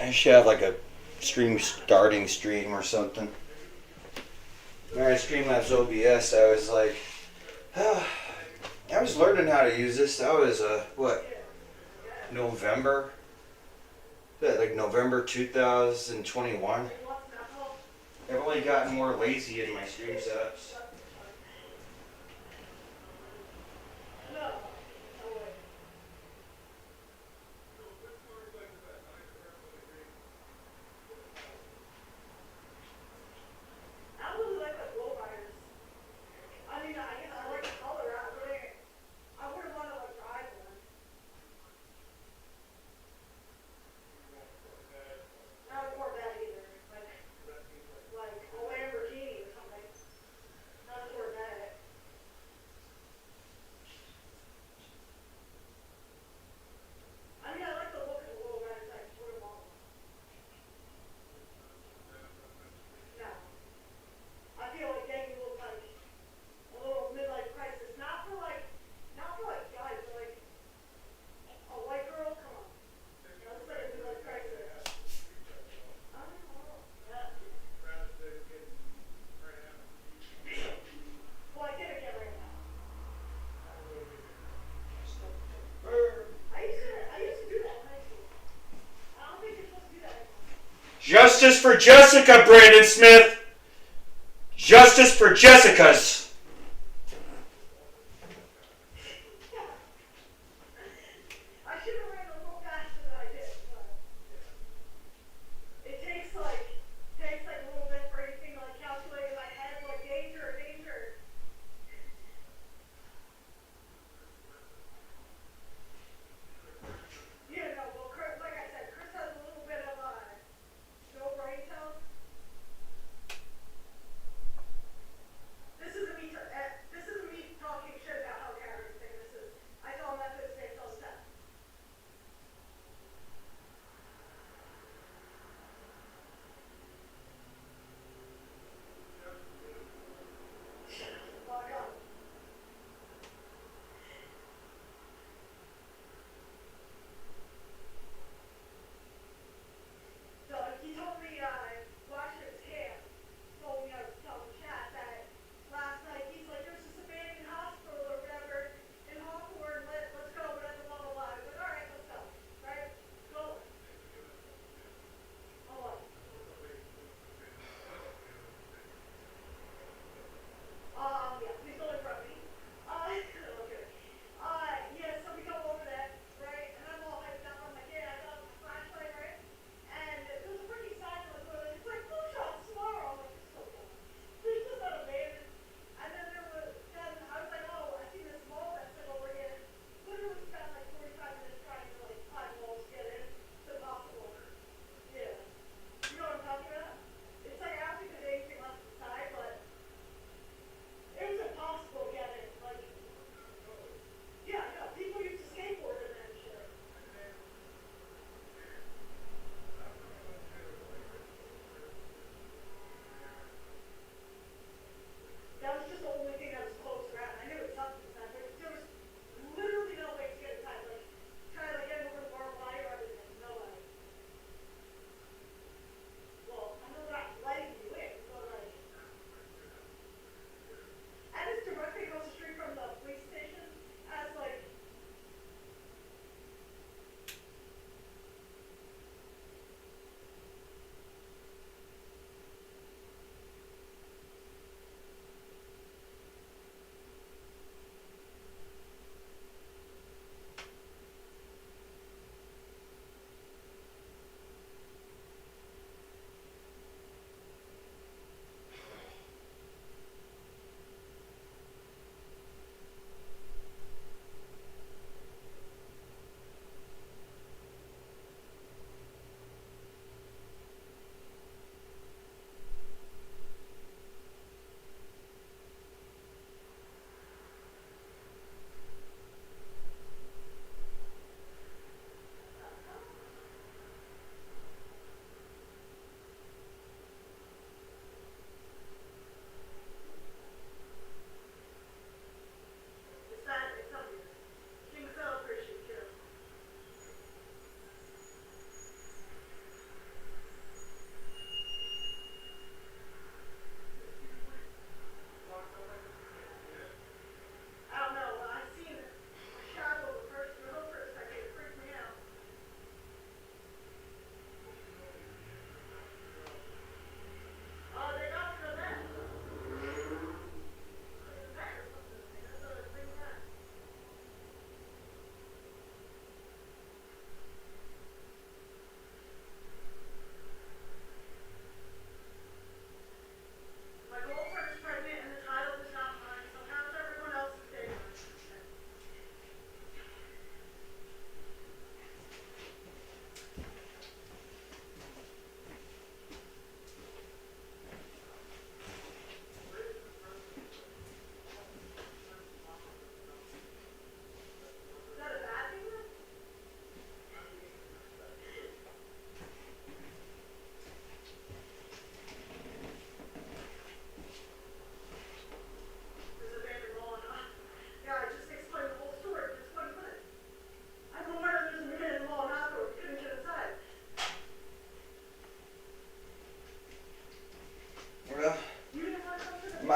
I should have like a starting stream or something. When I Streamlabs OBS, I was like, I was learning how to use this. That was November? Like November 2021. I've only gotten more lazy in my stream setups. Justice for Jessica, Brandon Smith! Justice for Jessicas!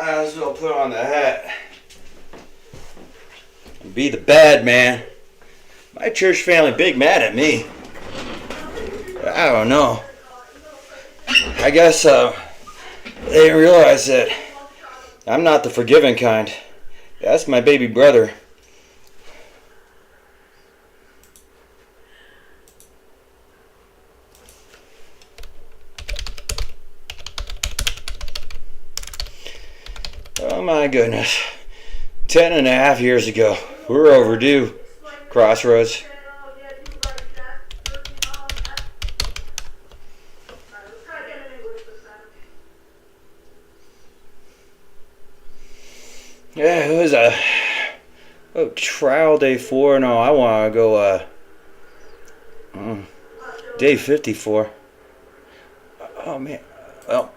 Might as well put on the hat and be the bad man. My church family big mad at me. I don't know. I guess they didn't realize that I'm not the forgiving kind. That's my baby brother. Oh my goodness. 10.5 years ago. We're overdue. Crossroads. Yeah, it was trial day 4. No, I want to go day 54. Oh man. Well,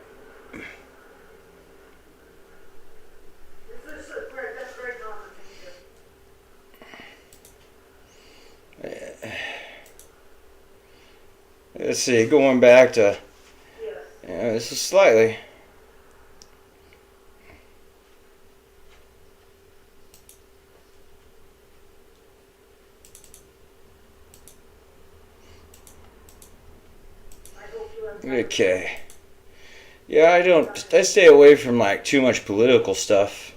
let's see, going back to, this is slightly. Okay. Yeah, I stay away from like too much political stuff.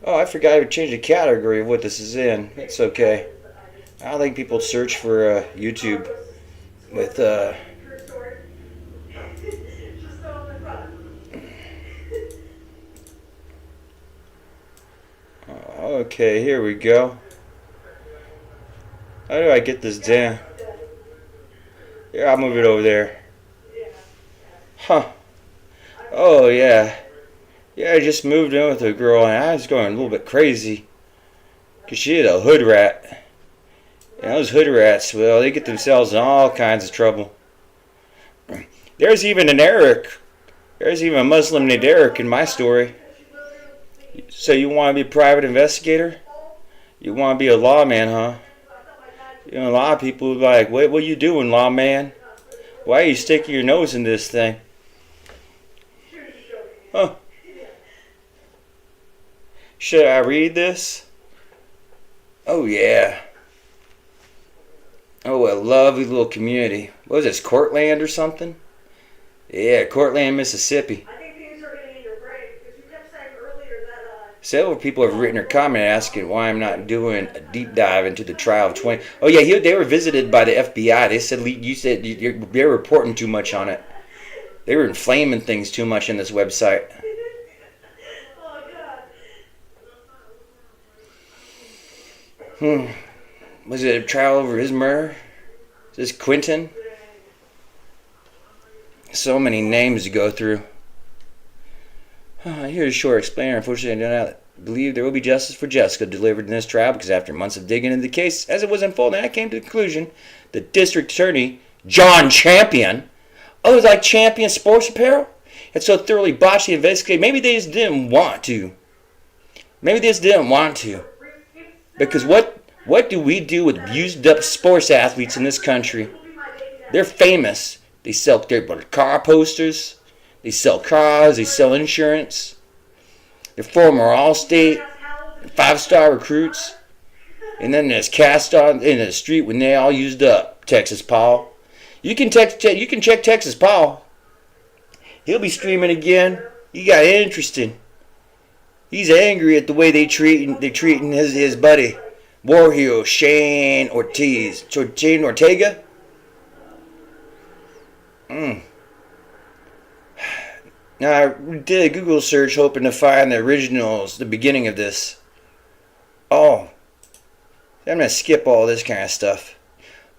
Oh, I forgot to change the category of what this is in. It's okay. I don't think people search for YouTube with okay, here we go. How do I get this down? Yeah, I'll move it over there. Huh. Oh yeah. Yeah, I just moved in with a girl and I was going a little bit crazy. Cause she had a hood rat. And those hood rats, well, they get themselves in all kinds of trouble. There's even an Eric. There's even a Muslim named Eric in my story. So you want to be a private investigator? You want to be a lawman, huh? You know, a lot of people are like, what are you doing, lawman? Why are you sticking your nose in this thing? Huh. Should I read this? Oh, yeah. Oh, a lovely little community. What was this, Cortland or something? Yeah, Cortland, Mississippi. I think things are getting in your brain because you kept saying earlier that several people have written or commented asking why I'm not doing a deep dive into the trial of 20. Oh yeah, they were visited by the FBI. They said you said they're reporting too much on it. They were inflaming things too much in this website. oh God. Was it a trial over his murder? Is this Quentin? So many names to go through. Here's a short explainer. Unfortunately, I do not believe there will be justice for Jessica delivered in this trial because after months of digging into the case as it was unfolding, I came to the conclusion the district attorney, John Champion, it was like Champion Sports Apparel, had so thoroughly botched the investigation. Maybe they just didn't want to. Because what do we do with abused up sports athletes in this country? They're famous. They sell their car posters. They sell cars. They sell insurance. They're former All-State, 5-star recruits. And then there's cast on in the street when they all used up. Texas Paul. You can check Texas Paul. He'll be streaming again. He got interesting. He's angry at the way they're treating his buddy, war hero Shane Ortiz. Shane Ortega. Now, I did a Google search hoping to find the originals, the beginning of this. Oh, I'm going to skip all this kind of stuff.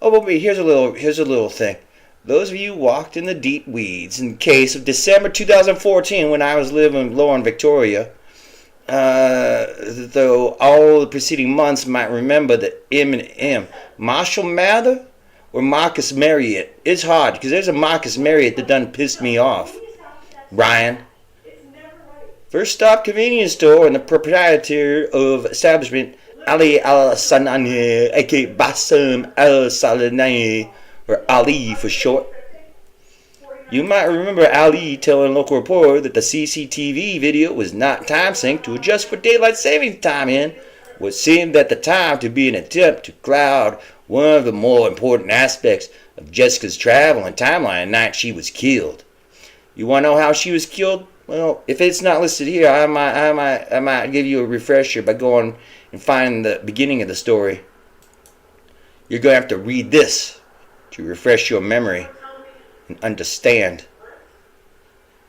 Oh, but wait, here's a little thing. Those of you who walked in the deep weeds in the case of December 2014 when I was living low in Victoria, though all the preceding months might remember that M&M, Marshall Mather or Marcus Marriott. It's hard because there's a Marcus Marriott that done pissed me off. Ryan. First stop convenience store and the proprietor of establishment Ali Al-Sanani, aka Bassem Al-Salani, or Ali for short. You might remember Ali telling a local reporter that the CCTV video was not time synced to adjust for daylight savings time in what seemed at the time to be an attempt to cloud one of the more important aspects of Jessica's travel and timeline the night she was killed. You want to know how she was killed? Well, if it's not listed here, I might give you a refresher by going and finding the beginning of the story. You're going to have to read this to refresh your memory and understand.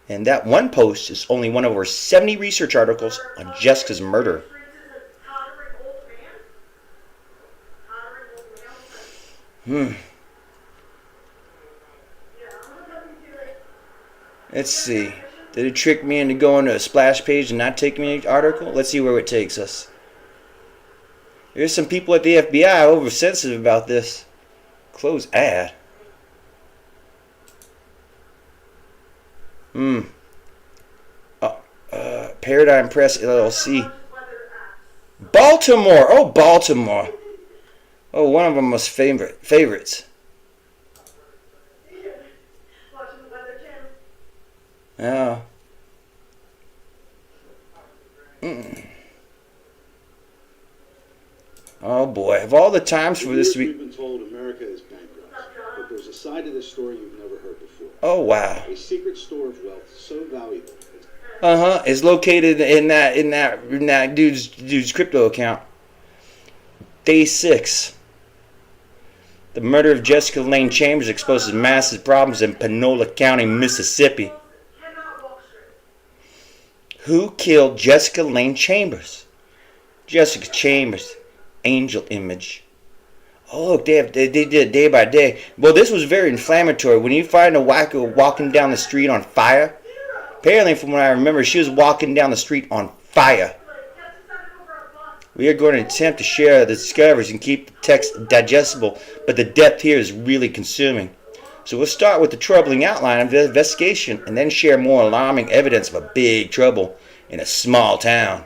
And that one post is only one of over 70 research articles on Jessica's murder. Let's see. Did it trick me into going to a splash page and not taking me an article? Let's see where it takes us. There's some people at the FBI oversensitive about this. Close ad. Paradigm Press LLC. Baltimore. Oh, Baltimore. Oh, one of my most favorites. Oh. Oh boy, of all the times for this to be... We've been told America is bankrupt, but there's a side to this story you've never heard before. Oh wow. A secret store of wealth so valuable. It's located in that dude's crypto account. Day 6. The murder of Jessica Lane Chambers exposes massive problems in Panola County, Mississippi. Who killed Jessica Lane Chambers? Jessica Chambers, angel image. Oh, look, they did it day by day. Well, this was very inflammatory. When you find a wacko walking down the street on fire, apparently from what I remember, she was walking down the street on fire. We are going to attempt to share the discoveries and keep the text digestible, but the depth here is really consuming. So we'll start with the troubling outline of the investigation and then share more alarming evidence of a big trouble in a small town.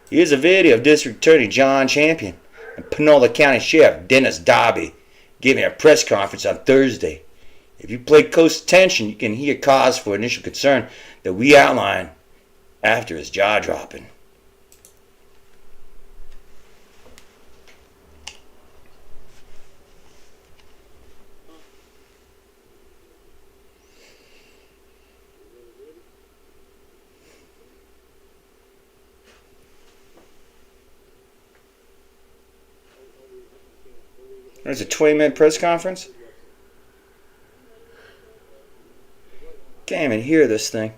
Here's a video of District Attorney John Champion and Panola County Sheriff Dennis Darby giving a press conference on Thursday. If you pay close attention, you can hear cause for initial concern that we outline after his jaw-dropping. There's a 20-minute press conference. Can't even hear this thing.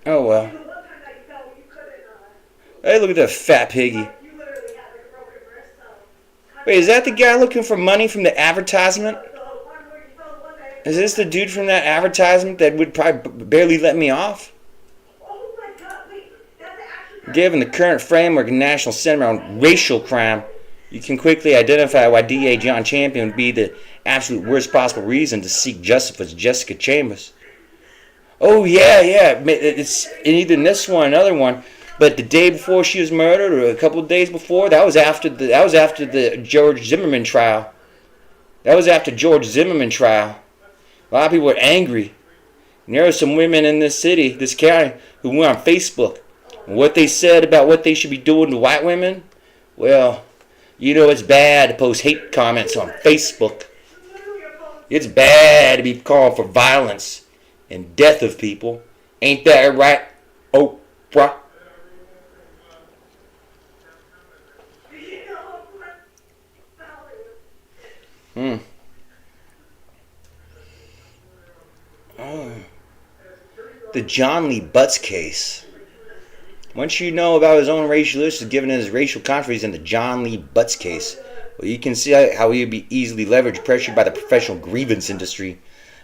Oh well. Hey, look at that fat piggy. Wait, is that the guy looking for money from the advertisement? Is this the dude from that advertisement that would probably barely let me off? Given the current framework in national sentiment on racial crime, you can quickly identify why DA John Champion would be the absolute worst possible reason to seek justice for Jessica Chambers. Oh yeah, it's either this one or another one, but the day before she was murdered, or a couple of days before, that was after the George Zimmerman trial. A lot of people were angry. And there were some women in this city, this county, who went on Facebook. And what they said about what they should be doing to white women, well, you know it's bad to post hate comments on Facebook. It's bad to be calling for violence and death of people. Ain't that right, Oprah? Oh. The John Lee Butts case. Once you know about his own racial issues given his racial controversies in the John Lee Butts case, well, you can see how he would be easily leveraged, pressured by the professional grievance industry.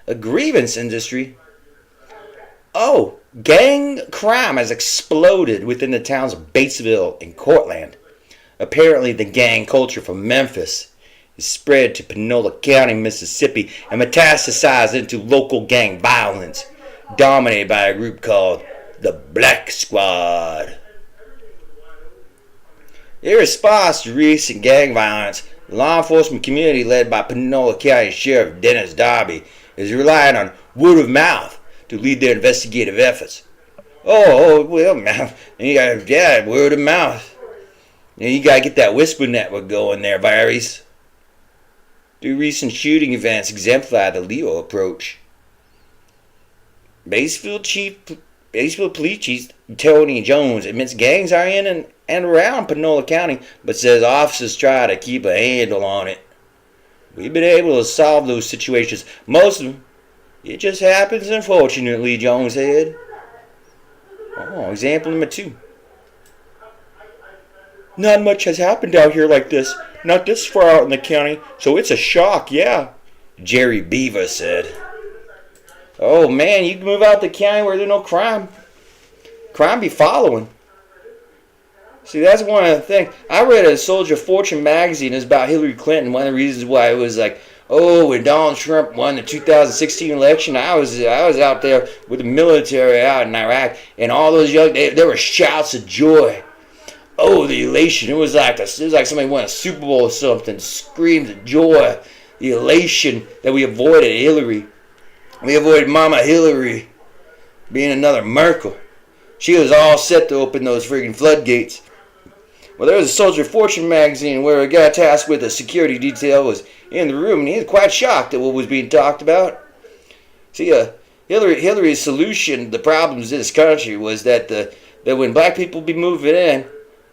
A grievance industry? Oh, gang crime has exploded within the towns of Batesville and Cortland. Apparently, the gang culture from Memphis is spread to Panola County, Mississippi, and metastasized into local gang violence, dominated by a group called the Black Squad. In response to recent gang violence, the law enforcement community led by Panola County Sheriff Dennis Darby is relying on word of mouth to lead their investigative efforts. Well, yeah, word of mouth. You gotta get that whisper network going there, Virus. The recent shooting events exemplify the Leo approach. Batesville Police Chief Tony Jones admits gangs are in and around Panola County, but says officers try to keep a handle on it. We've been able to solve those situations. Most of them, it just happens unfortunately, Jones said. Example number 2. Not much has happened out here like this. Not this far out in the county, so it's a shock, yeah, Jerry Beaver said. Oh man, you can move out the county where there's no crime. Crime be following. See, that's one of the things. I read a Soldier Fortune magazine. It's about Hillary Clinton. One of the reasons why it was like, when Donald Trump won the 2016 election, I was out there with the military out in Iraq, and all those there were shouts of joy. Oh, the elation! It was like somebody won a Super Bowl or something. Screams of joy, the elation that we avoided Hillary. We avoided Mama Hillary being another Merkel. She was all set to open those friggin' floodgates. Well, there was a Soldier Fortune magazine where a guy tasked with a security detail was in the room, and he was quite shocked at what was being talked about. See, Hillary's solution to the problems in this country was that when black people be moving in,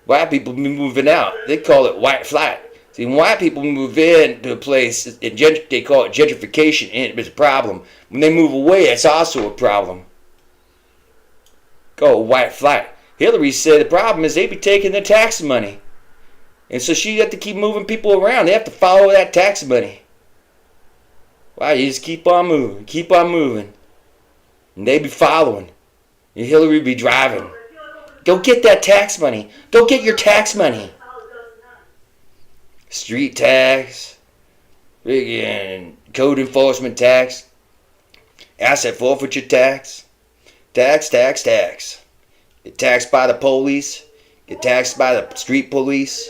white people be moving out. They call it white flight. See, when white people move in to a place, they call it gentrification, and it's a problem. When they move away, it's also a problem. Called white flight. Hillary said the problem is they be taking their tax money. And so she got to keep moving people around. They have to follow that tax money. Wow, you just keep on moving. And they be following. And Hillary be driving. Go get that tax money. Go get your tax money. Street tax, code enforcement tax, asset forfeiture tax, tax. Get taxed by the police, get taxed by the street police.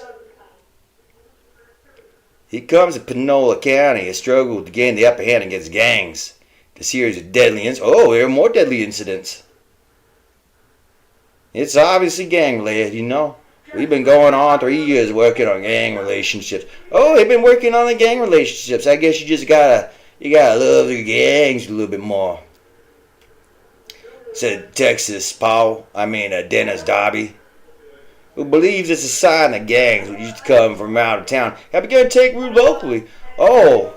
Here comes to Panola County, a struggle to gain the upper hand against gangs. The series of deadly incidents. There are more deadly incidents. It's obviously gang-led, We've been going on 3 years working on gang relationships. They've been working on the gang relationships. I guess you gotta love the gangs a little bit more. Said Dennis Darby, who believes it's a sign that gangs which used to come from out of town have begun to take root locally. So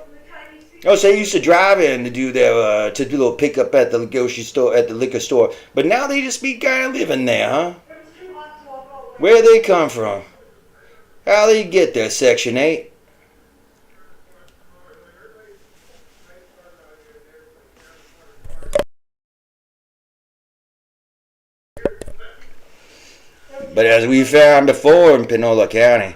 they used to drive in to do their to do a little pickup at the grocery store, at the liquor store, but now they just be kind of living there, huh? Where they come from? How they get there, Section 8? But as we found before in Panola County,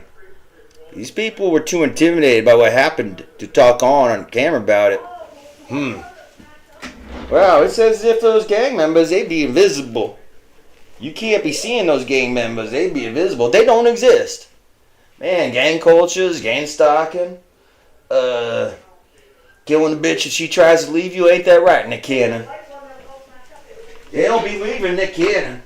these people were too intimidated by what happened to talk on camera about it. Well, it's as if those gang members, they'd be invisible. You can't be seeing those gang members. They'd be invisible. They don't exist. Man, gang cultures, gang stalking, killing the bitch if she tries to leave you. Ain't that right, Nick Cannon? They don't be leaving Nick Cannon.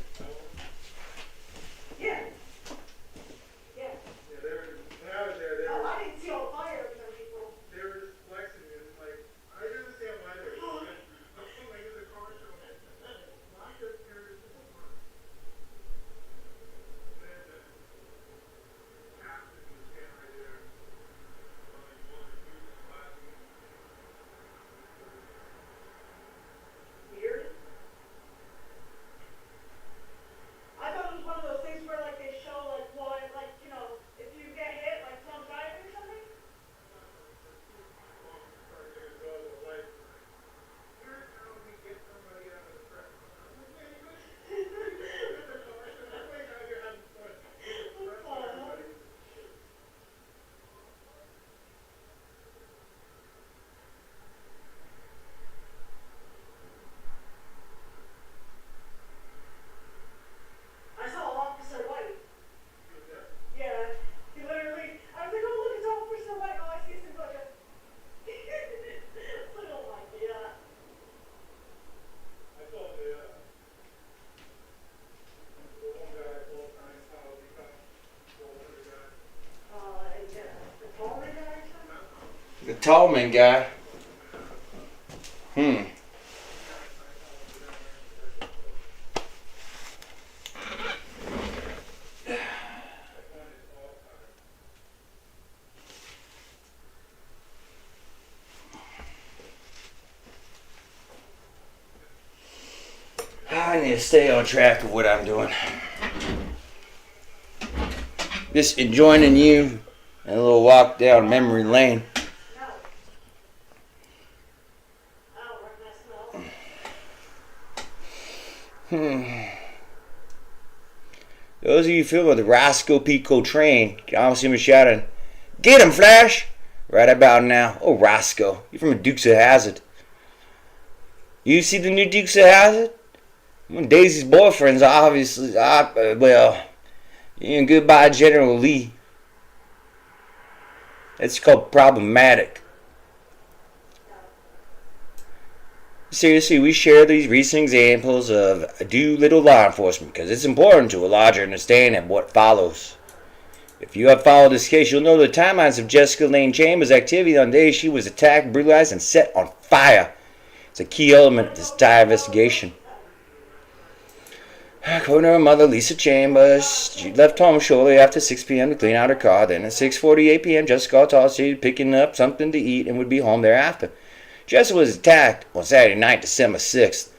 The Tallman guy. I need to stay on track of what I'm doing. Just joining you in a little walk down memory lane. No. I don't recognize smell. Those of you familiar with the Roscoe Pico train, can almost hear me shouting, "Get him, Flash!" Right about now. Oh, Roscoe, you're from the Dukes of Hazzard. You see the new Dukes of Hazzard? One of Daisy's boyfriends, obviously, and goodbye, General Lee. It's called problematic. Seriously, we share these recent examples of do little law enforcement because it's important to a larger understanding of what follows. If you have followed this case, you'll know the timelines of Jessica Lane Chambers' activity on the day she was attacked, brutalized, and set on fire. It's a key element of this entire investigation. According to her mother, Lisa Chambers, she left home shortly after 6 p.m. to clean out her car. Then at 6:48 p.m., Jessica called she was picking up something to eat and would be home thereafter. Jessica was attacked on Saturday night, December 6th.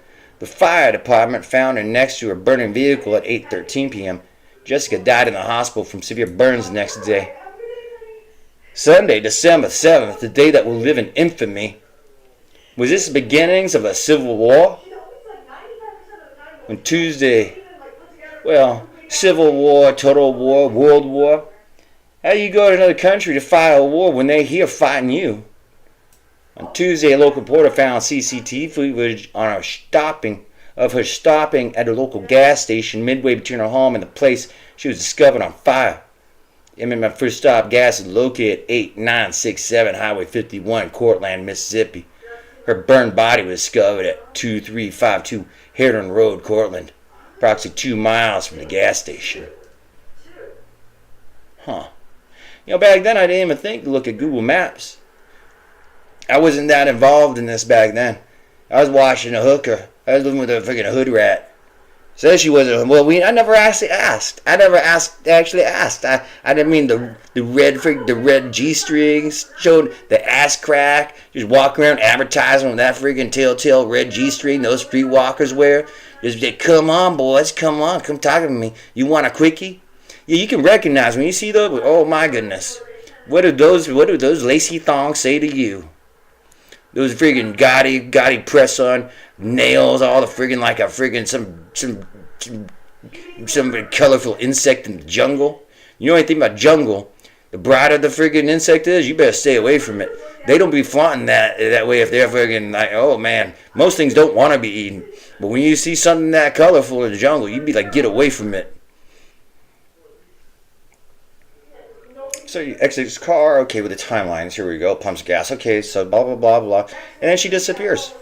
The fire department found her next to her burning vehicle at 8:13 p.m. Jessica died in the hospital from severe burns the next day. Sunday, December 7th, the day that will live in infamy. Was this the beginnings of a civil war? On Tuesday, Civil War, Total War, World War. How do you go to another country to fight a war when they're here fighting you? On Tuesday, a local reporter found CCTV footage on her stopping at a local gas station midway between her home and the place she was discovered on fire. My first stop gas is located at 8967 Highway 51, Cortland, Mississippi. Her burned body was discovered at 2352 Herron Road, Cortland, approximately 2 miles from the gas station. Back then I didn't even think to look at Google Maps. I wasn't that involved in this back then. I was watching a hooker. I was living with a freaking hood rat. Said she wasn't. I never actually asked. I didn't mean the red G-strings showed the ass crack. Just walk around advertising with that freaking telltale red G-string those streetwalkers wear. Just come on, boys, come talk to me. You want a quickie? Yeah, you can recognize when you see those. Oh my goodness, what do those lacy thongs say to you? Those friggin' gaudy press on nails, all the friggin' like a friggin' some colorful insect in the jungle. You know anything about jungle? The brighter the friggin' insect is, you better stay away from it. They don't be flaunting that way if they're friggin' like, oh man, most things don't want to be eaten. But when you see something that colorful in the jungle, you be like, get away from it. So you exit his car, okay, with the timelines, here we go, pumps gas, okay, so blah, blah, blah, blah, and then she disappears.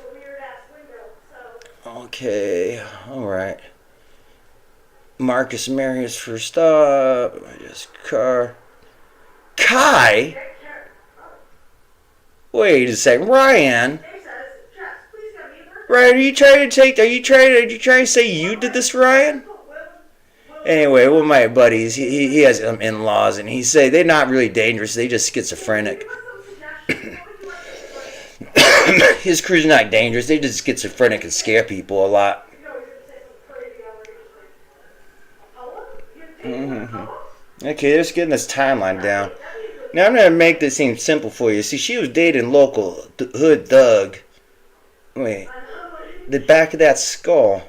Okay, alright. Marcus Marius first stop, just car. Kai? Wait a second, Ryan? Ryan, are you trying to say you did this, Ryan? Anyway, one of my buddies, he has some in-laws, and he say they're not really dangerous, they just schizophrenic. His crew's not dangerous, they just schizophrenic and scare people a lot. Okay, let's get this timeline down. Now I'm going to make this seem simple for you. See, she was dating local hood thug. Wait, the back of that skull.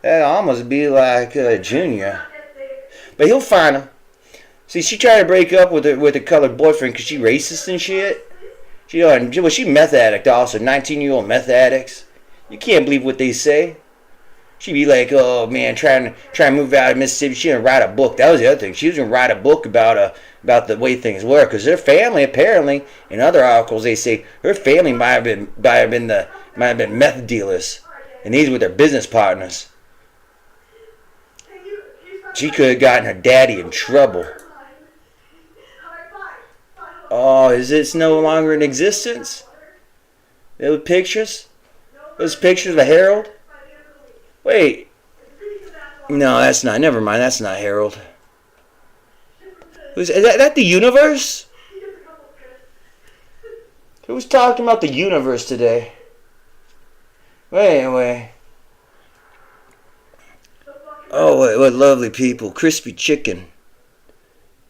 That'd almost be like Junior. But he'll find him. See, she tried to break up with her colored boyfriend because she racist and shit. She meth addict also, 19-year-old meth addicts. You can't believe what they say. She'd be like, oh man, trying to move out of Mississippi. She didn't write a book. That was the other thing. She was gonna write a book about the way things were, because her family apparently, in other articles, they say her family might have been meth dealers, and these were their business partners. She could have gotten her daddy in trouble. Oh, is it no longer in existence? Those pictures? Those pictures of Harold? Wait. No, that's not. Never mind. That's not Harold. Is that the universe? Who's talking about the universe today? Wait. Oh, wait, what lovely people. Crispy chicken.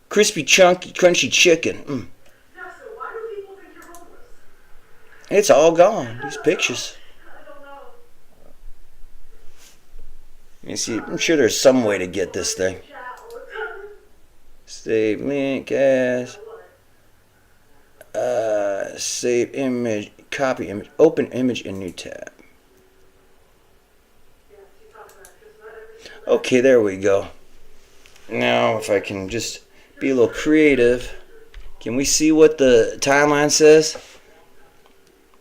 Crispy, chunky, crunchy chicken. Yeah, so why do people think you're homeless? It's all gone. These pictures. I don't know. Let me see. I'm sure there's some way to get this thing. Chat all the time. Save link as. Save image. Copy image. Open image in new tab. Yeah, she talks about it, 'cause not everything. Okay, there we go. Now, if I can just be a little creative, can we see what the timeline says?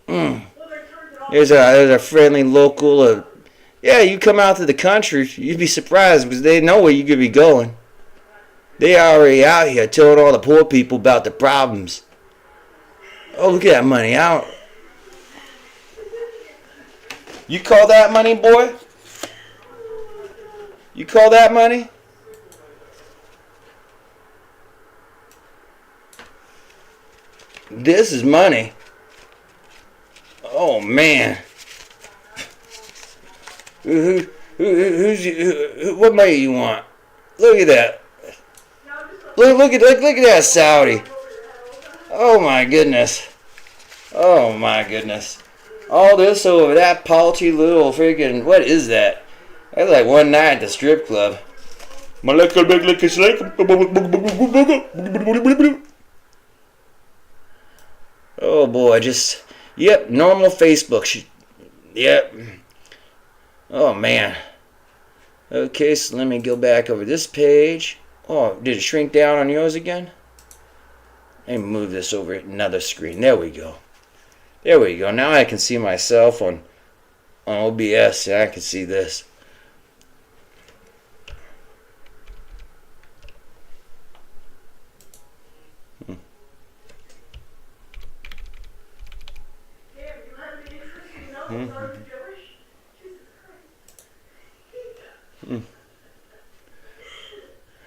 Well, they turned it off. There's a friendly local. Yeah, you come out to the country, you'd be surprised because they know where you could be going. They already out here telling all the poor people about the problems. Oh, look at that money out. You call that money, boy? You call that money? This is money. Oh man. Who's what money you want? Look at that. Look at that Saudi. Oh my goodness. Oh my goodness. All this over that paltry little freaking, what is that? That's like one night at the strip club. Oh boy, yep, normal Facebook. Yep. Oh man. Okay, so let me go back over this page. Oh, did it shrink down on yours again? Let me move this over to another screen. There we go. There we go. Now I can see myself on OBS. I can see this.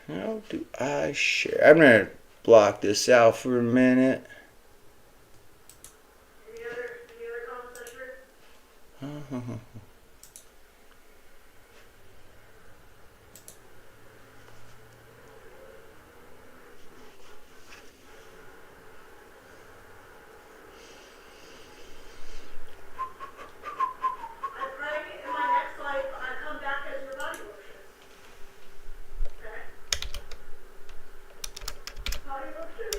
How do I share? I'm going to block this out for a minute. Any other comments I shared? I pray in my next life I come back as your body lotion. Okay? Body lotion.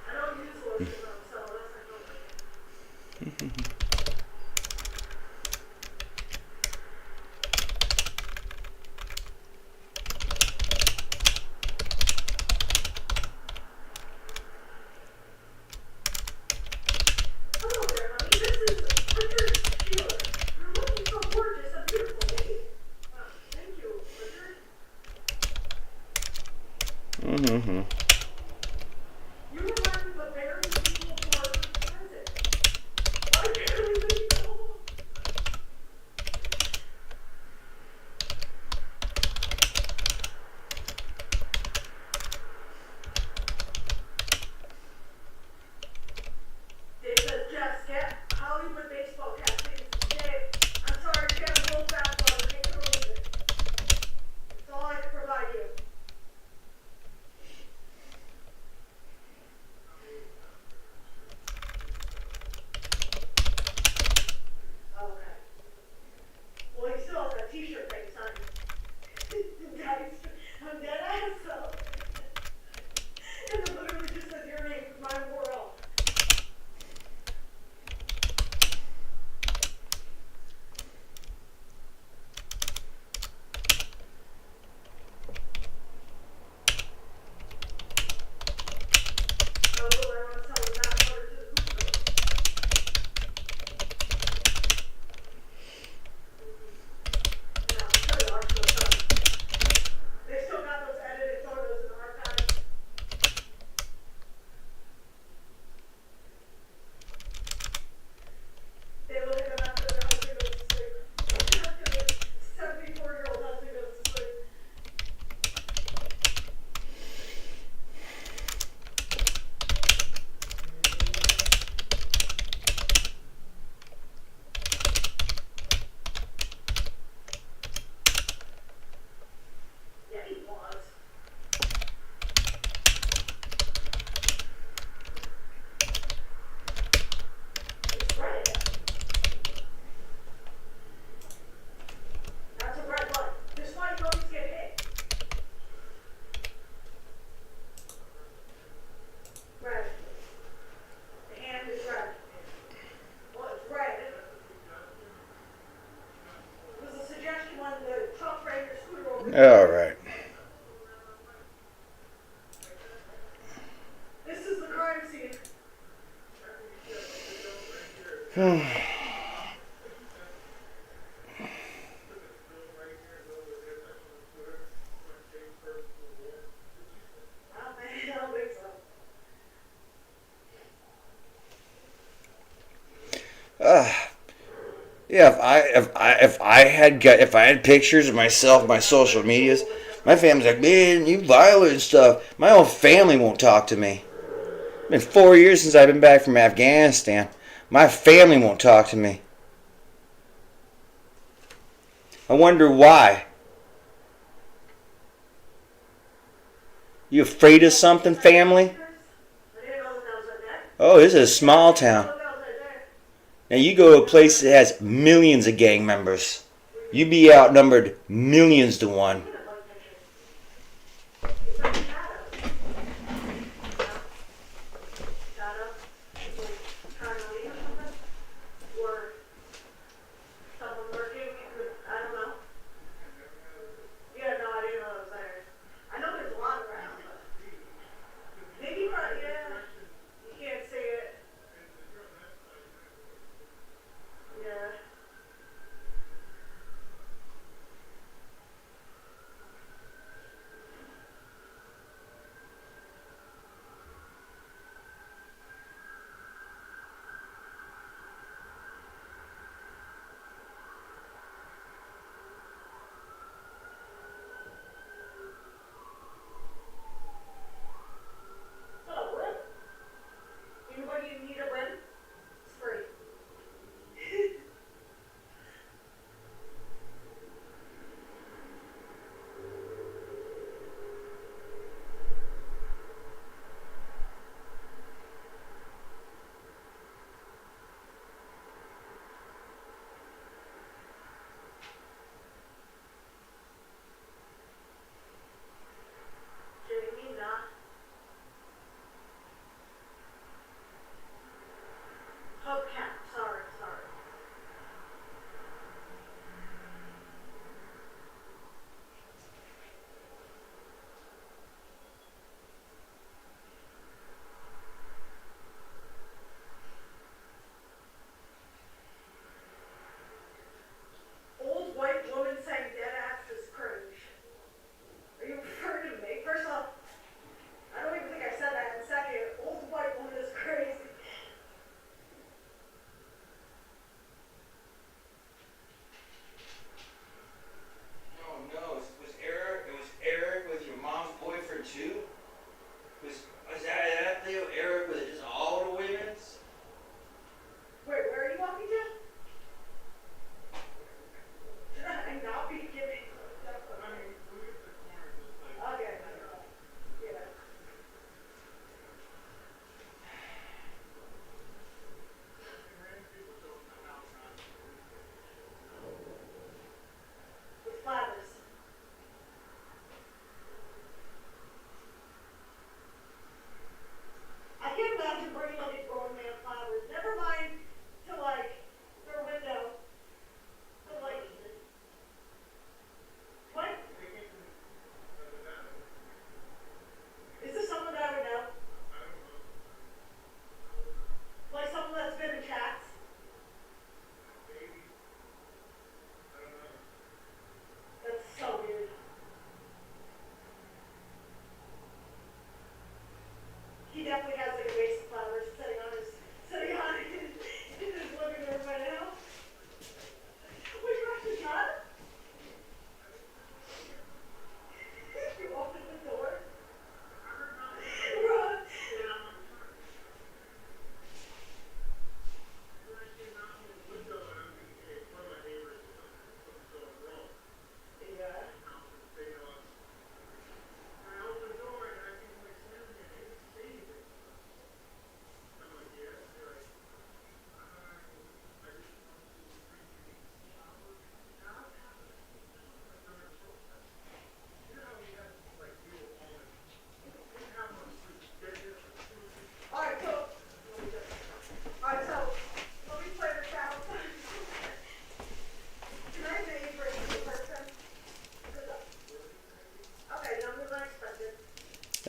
I don't use lotion though, so that's not good. Hello there, honey. This is Richard Sheila. You're looking so gorgeous and beautiful. Thank you, Richard. You remind me of a very unusual part of the present. Why can't we be cool? Dave says, Jeff, get Hollywood baseball cap. Dave, I'm sorry, you got a full fastball. Take it or leave it. That's all I can provide you. All right. This is the crime scene. I don't think so. Yeah, if I had pictures of myself, my social medias, my family's like, man, you violent and stuff. My own family won't talk to me. It's been 4 years since I've been back from Afghanistan. My family won't talk to me. I wonder why. You afraid of something, family? I didn't know that was like that. Oh, this is a small town. That was like that. Now you go to a place that has millions of gang members. You be outnumbered millions to one.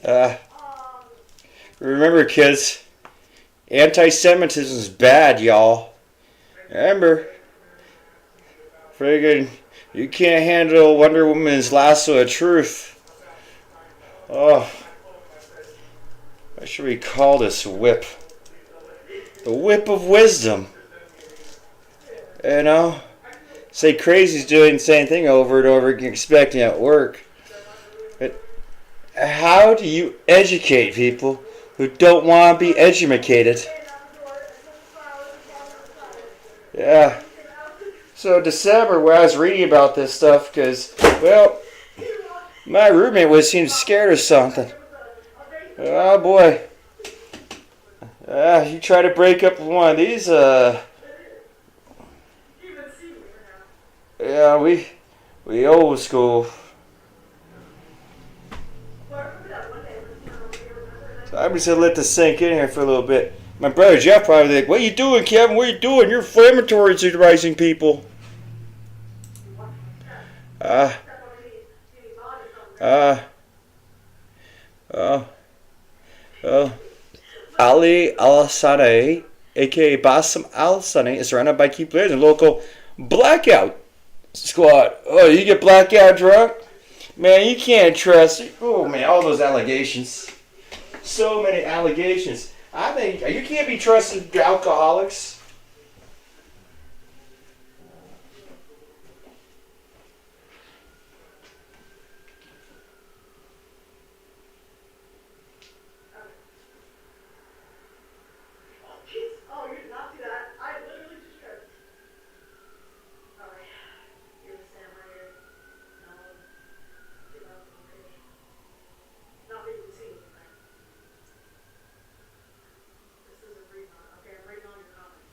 Uh, remember, kids, anti-Semitism is bad, y'all. Remember, friggin', you can't handle Wonder Woman's lasso of truth. Oh, what should we call this whip? The whip of wisdom. You know? Say crazy's doing the same thing over and over again, expecting it to work. But how do you educate people who don't want to be educated? Yeah. So December, when I was reading about this stuff, because, well, my roommate seemed scared of something. Oh boy. You try to break up with one of these, yeah, we old school. So I'm just gonna let this sink in here for a little bit. My brother Jeff probably like, "What are you doing, Kevin? What are you doing? You're inflammatory to rising people." Oh, Ali Al-Sadeh, aka Bassem Al-Sadeh, is surrounded by key players in local blackout squad. Oh, you get blackout drunk? Man, you can't trust it. Oh, man, all those allegations. So many allegations. I think you can't be trusted alcoholics. Oh, you did not see that. I literally just tripped. Alright. Here's the Sam right here. Get out of the page. Not that you can see anything. This is a read on. Okay, I'm reading on your comments.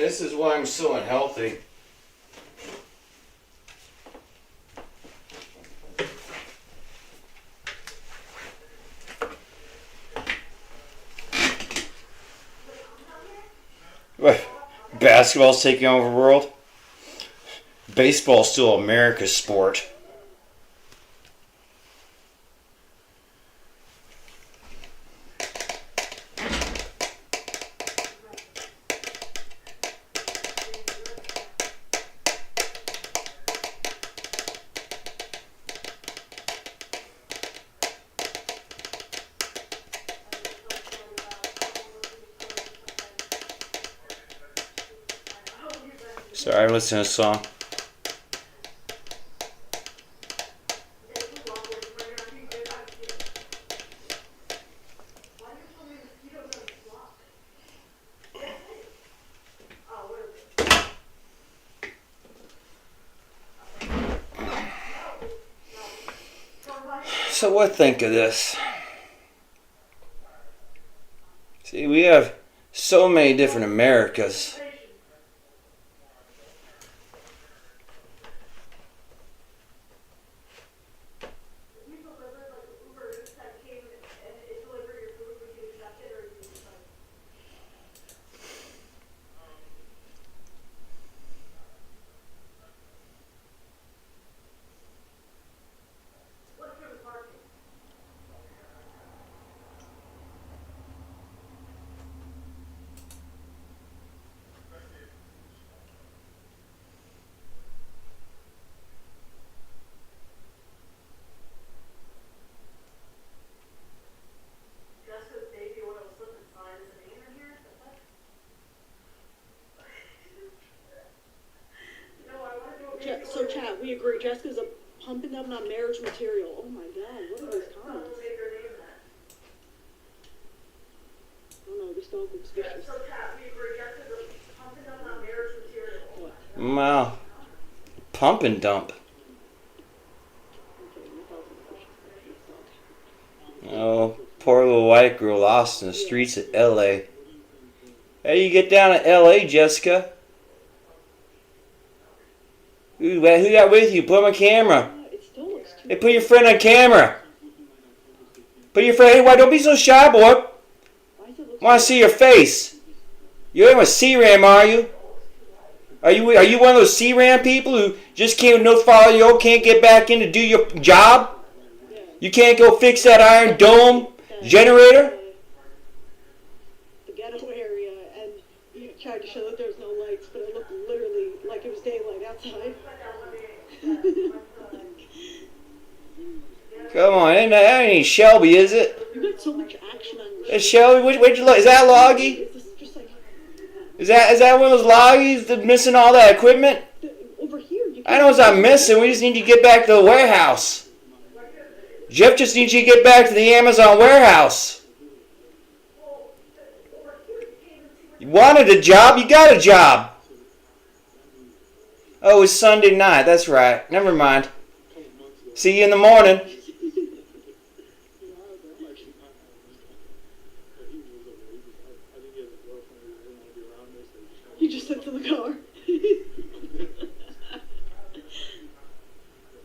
This is why I'm so unhealthy. What? Basketball's taking over the world? Baseball's still America's sport. Sorry, I'm listening to a song. So what think of this? See, we have so many different Americas. So, Chad, we agree. Jessica's a pumping up on marriage material. Oh my God, what are these comments? I don't know, this dog looks vicious. So, Chad, we agree. Jessica's a pumping up on marriage material. What? Wow. Pump and dump. Okay, my dog's vicious. Oh, poor little white girl lost in the streets of LA. How do you get down to LA, Jessica? Who got with you? Put him on camera. It still looks too. Hey, put your friend on camera. Put your friend. Hey, why don't be so shy, boy? Why does it look Want to see your face? You ain't with C-Ram, are you? Are you one of those C-Ram people who just can't no follow you, can't get back in to do your job? Yeah. You can't go fix that Iron Dome generator? The ghetto area, and you tried to show that there was no lights, but it looked literally like it was daylight outside. Come on, that ain't Shelby, is it? You got so much action on your Is Shelby? Where'd you look? Is that Loggy? Is this just like Is that one of those Loggies that's missing all that equipment? over here? You I know it's not missing. We just need to get back to the warehouse. Jeff just needs you to get back to the Amazon warehouse. You wanted a job, you got a job. Oh, it's Sunday night. That's right. Never mind. See you in the morning. You just sent to the car.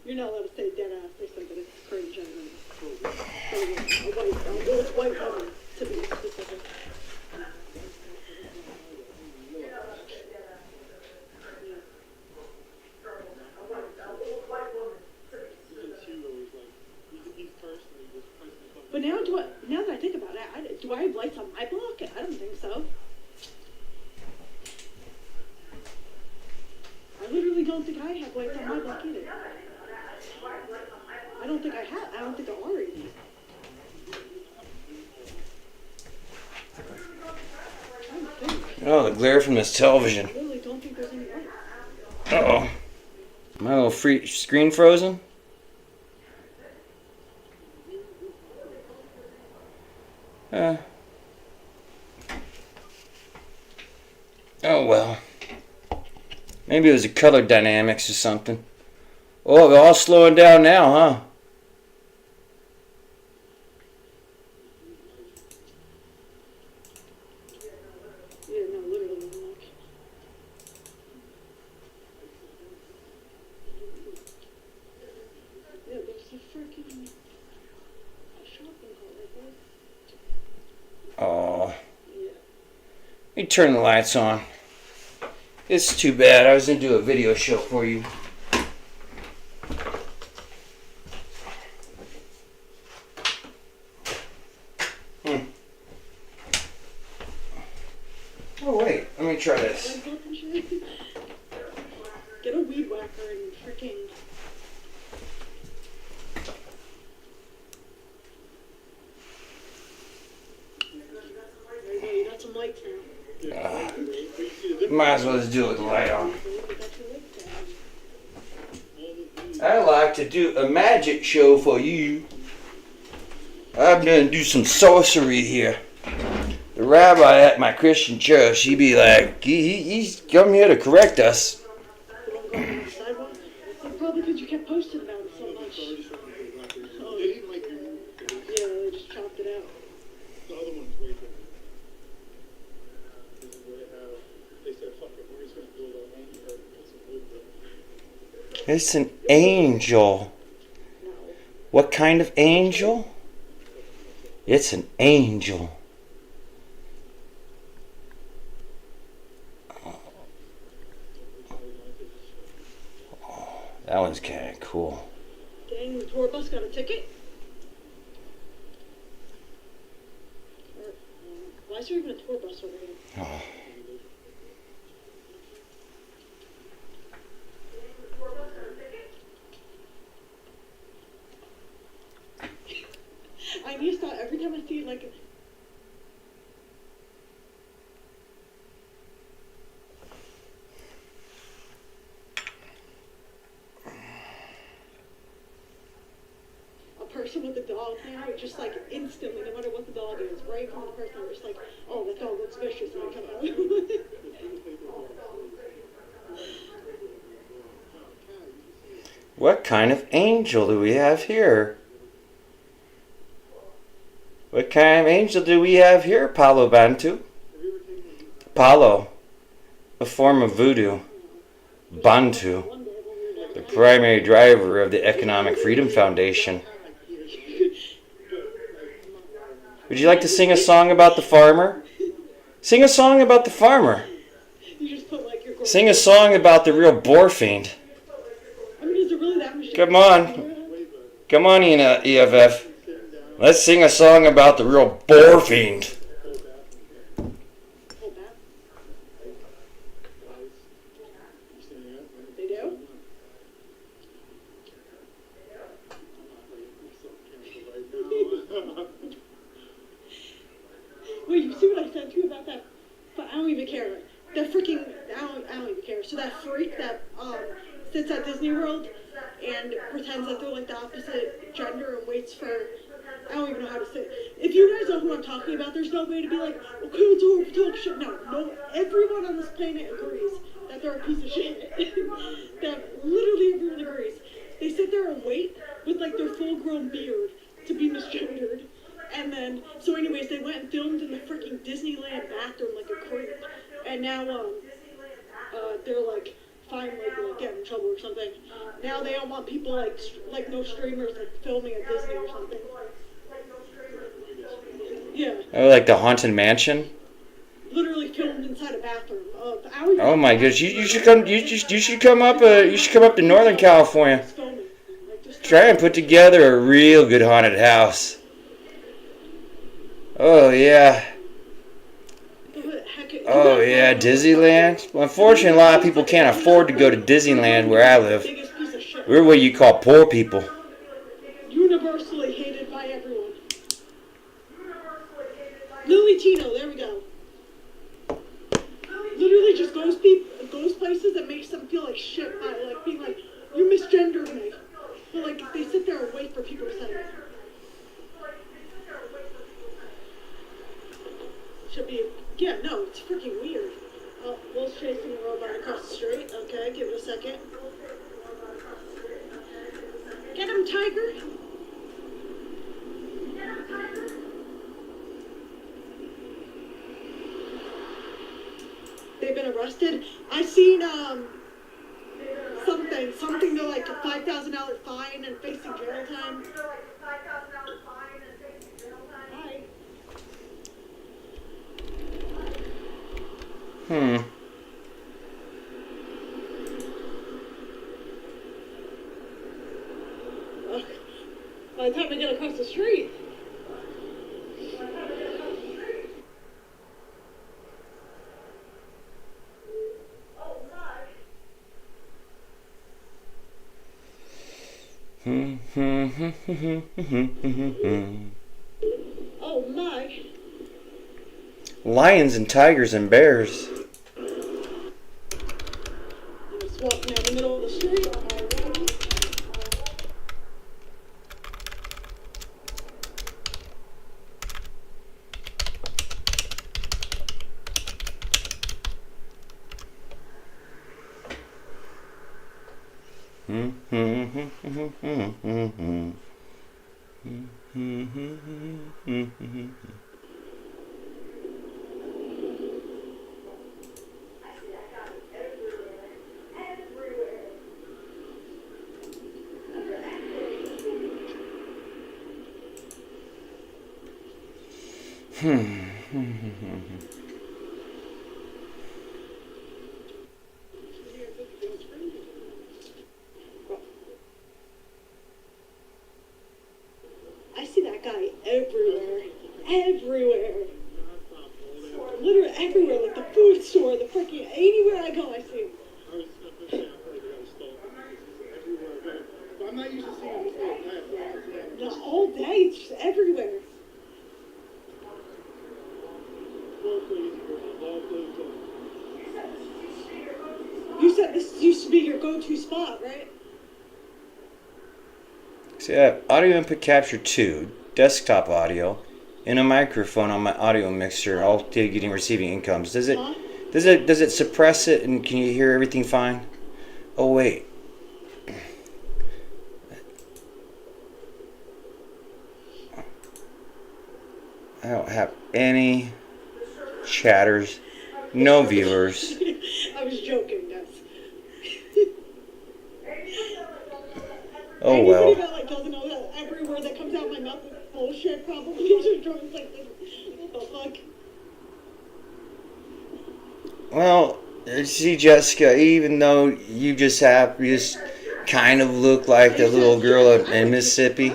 You're not allowed to say dead ass. They said that it's cringe. An old white woman, to be specific. But now that I think about it, do I have lights on my block? I don't think so. I literally don't think I have lights on my block either. I don't think I have. I don't think there are any. I don't think. Oh, the glare from this television. I really don't think there's any lights. Uh-oh. My little screen frozen? Oh well. Maybe it was the color dynamics or something. Oh, they're all slowing down now, huh? Yeah, no, literally. I'm like, Let me turn the lights on. It's too bad. I was going to do a video show for you. Oh, wait. Let me try this. Get a weed whacker and freaking. There you go, you got some lights now. Might as well just do it with the light on. I like to do a magic show for you. I'm gonna do some sorcery here. The rabbi at my Christian church, he be like, he's come here to correct us. You won't go on the sidewalk? Well, probably because you kept posting about it so much. Oh, yeah, they just chopped it out. The other one's way better. This is where they said, fuck it, we're just gonna build our own or put some wood there. It's an angel. What kind of angel? It's an angel. That one's kind of cool. Dang, the tour bus got a ticket? Why is there even a tour bus over here? Oh. I need to stop every time I see it, like. A person with a dog now, just like instantly, no matter what the dog is, right from the person, I'm just like, oh, that dog looks vicious, and I come out. What kind of angel do we have here? What kind of angel do we have here, Paulo Bantu? Paulo, a form of voodoo. Bantu, the primary driver of the Economic Freedom Foundation. Would you like to sing a song about the farmer? Sing a song about the farmer. You just put like your. Sing a song about the real boar fiend. I mean, is it really that much? Come on. Come on, EFF. Let's sing a song about the real boar fiend. Hold that. They do? Wait, you see what I said to you about that? But I don't even care. That freaking, I don't even care. So that freak that sits at Disney World and pretends that they're like the opposite gender and waits for, I don't even know how to say it. If you guys know who I'm talking about, there's no way to be like, okay, talk shit. No, everyone on this planet agrees that they're a piece of shit. That literally everyone agrees. They sit there and wait with like their full-grown beard to be misgendered. And then, so anyways, they went and filmed in the freaking Disneyland bathroom like a creep. And now, they're like, finally like getting in trouble or something. Now they don't want people like no streamers like filming at Disney or something. Yeah. Oh, like the Haunted Mansion? Literally filmed inside a bathroom. Oh my goodness! You should come. You should come up. You should come up to Northern California. Try and put together a real good haunted house. Oh yeah. Oh yeah, Disneyland. Well, unfortunately, a lot of people can't afford to go to Disneyland where I live. We're what you call poor people. Universally hated by everyone. Lily Tino, there we go. Literally just goes places that makes them feel like shit by like being like, you misgendered me. But like they sit there and wait for people to say it. Should be, yeah, no, it's freaking weird. Wolf's chasing the robot across the street. Okay, give it a second. Get him, tiger! They've been arrested. I seen something to like a $5,000 fine and facing jail time. Hi. Hmm. Ugh. By the time I get across the street. Oh my. Lions and tigers and bears. I'm just walking down the middle of the street. I see that guy everywhere. Everywhere. Literally everywhere. Like the food store, the freaking anywhere I go, I see him. I was up in South Lake, I was stalking. Everywhere I go. But I'm not used to seeing him like that. Not all day, it's just everywhere. You said this used to be your go-to spot, right? See, I have audio input capture 2, desktop audio, and a microphone on my audio mixer, all getting receiving incomes. Does it suppress it, and can you hear everything fine? Oh wait. I don't have any chatters, no viewers. I was joking, guys. Oh Anybody well. that like doesn't know that every word that comes out of my mouth is bullshit probably just drones like this. What the fuck? Well, see, Jessica, even though you just kind of look like the little girl in Mississippi,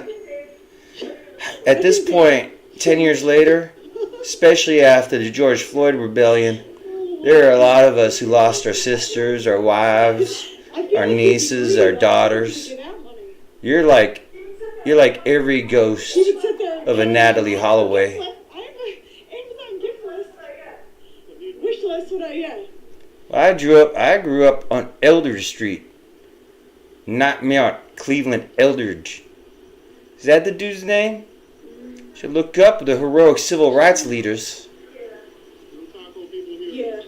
at this point, 10 years later, especially after the George Floyd rebellion, there are a lot of us who lost our sisters, our wives, our nieces, our daughters. You're like every ghost of a Natalie Holloway. Amazon gift list. Wish list, what I grew up on Eldridge Street. Not me out, Cleveland Eldridge. Is that the dude's name? Should look up the heroic civil rights leaders. Yeah.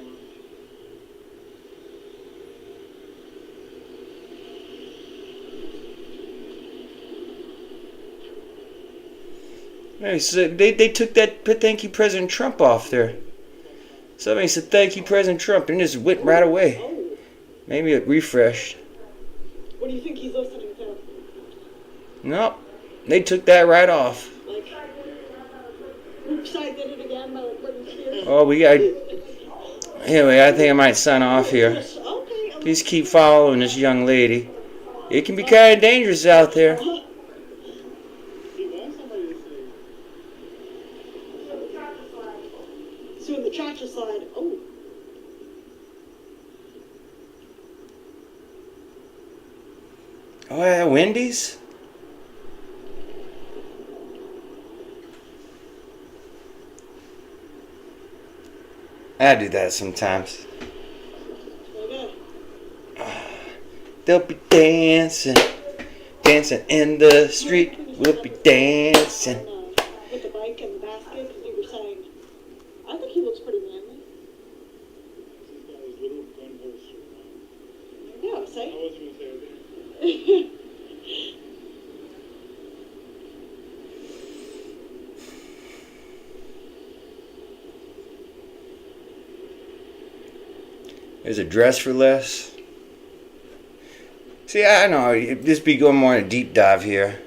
Hey, so they took that thank you President Trump off there. Somebody said thank you President Trump and it just went right away. Oh. Maybe it refreshed. What do you think he's listening to? Nope. They took that right off. Like, oops, I did it again by like Britney Spears. Oh, we got. Anyway, I think I might sign off here. Okay. Please keep following this young lady. It can be kind of dangerous out there. He wants somebody to say. So in the cha-cha slide, oh. Oh, yeah, Wendy's? I do that sometimes. Okay. They'll be dancing, dancing in the street. We'll be dancing. With the bike and the basket, because you were saying, I think he looks pretty manly. He's got his little gun holster on. Yeah, I would I say. wasn't going to say it. There's a dress for less. See, I know, just be going more in a deep dive here.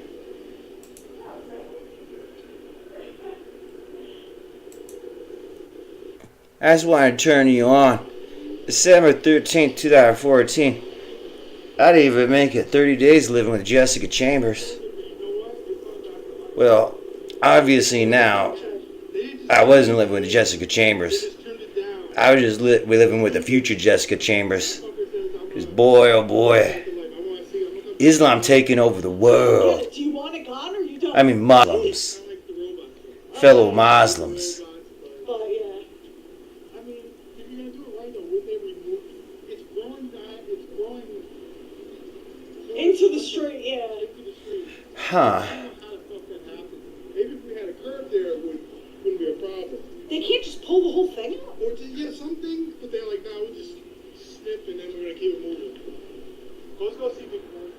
I just wanted to turn you on. December 13th, 2014. I didn't even make it 30 days living with Jessica Chambers. Well, obviously now, I wasn't living with Jessica Chambers. I was just living with the future Jessica Chambers. Because boy, oh boy, Islam taking over the world. Do you want it gone or you don't? I mean Muslims. Fellow Muslims. But yeah. I mean, if you're gonna do it right though, wouldn't they remove? It's growing that. It's growing Into the street, yeah. into the street. Huh. I don't know how the fuck that happened. Maybe if we had a curb there, it wouldn't be a problem. They can't just pull the whole thing out. Or just, yeah, some things, but they're like, nah, we'll just snip and then we're gonna keep it moving. Let's go see Big Bertha.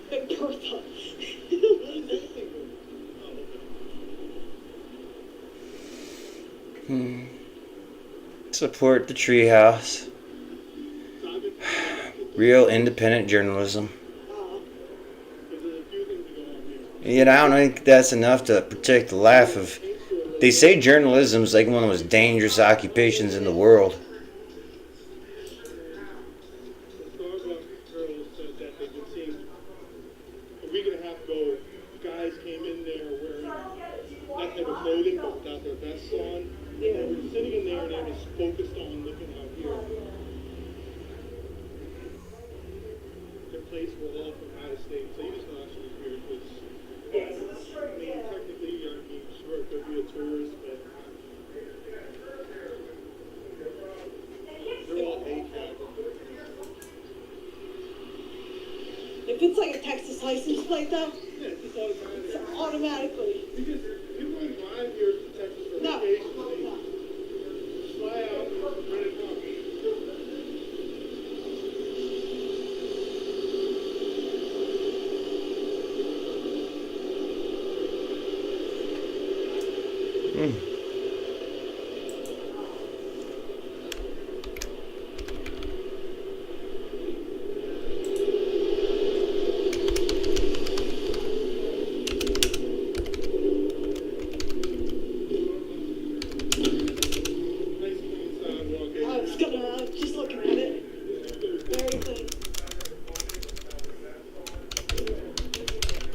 Big Bertha. What is that thing doing? Oh, okay. Support the treehouse. So I've been, Real independent journalism. there's a few things going on here. Yet I don't think that's enough to protect the life of. They say journalism is like one of the most dangerous occupations in the world. Starbucks girls said that they've been seeing a week and a half ago, guys came in there wearing that type of clothing, but without their vests on. They were sitting in there and they were just focused on looking out here. Their place were all from out of state, so you just know that's really weird because, I mean, technically, sure, it could be a tourist, but they're all ACAB. If it's like a Texas license plate though, Yeah, it's just automatic. it's automatically. Because people don't drive here to Texas for No. vacation. They fly out and rent a car. Nice clean sidewalk. I was just looking at it. Very clean.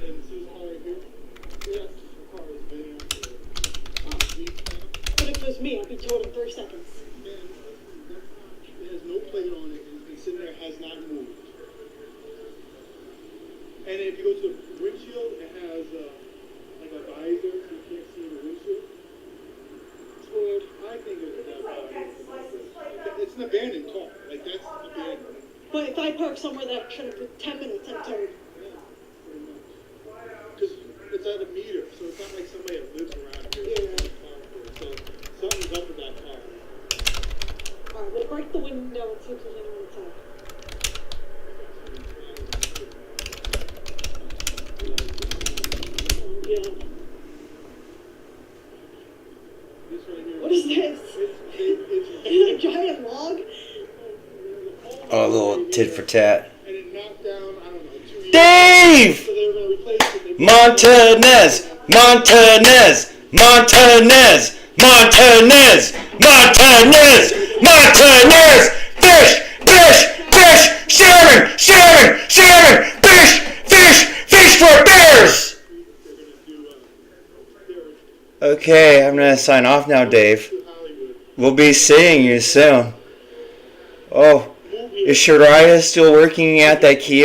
And see this car right here? Yeah, the car has been here for weeks now. But if it was me, I'd be told in 3 seconds. Man, it has no plate on it, and it's been sitting there, has not moved. And if you go to the windshield, it has like a visor, so you can't see the windshield. It's weird. I think it would have value. It's an abandoned car. Like, that's abandoned. But if I park somewhere that should have put 10 minutes, I'm told. Yeah, pretty much. Because it's at a meter, so it's not like somebody that lives around here. Yeah. So something's up with that car. Alright, we'll break the window and see if there's anyone inside. Yeah. This right here. What is this? It's A giant log? Oh, a little tit for tat. and it knocked down, I don't know, 2 years. Dave! So they were going to replace it. They Montanez! Montanez! Montanez! Montanez! Montanez! Montanez! Fish! Fish! Fish! Salmon! Salmon! Salmon! Fish! Fish! Fish for bears! Okay, I'm gonna sign off now, Dave. Hollywood. We'll be seeing you soon. Oh, Movie is Shariah still working at that kiosk?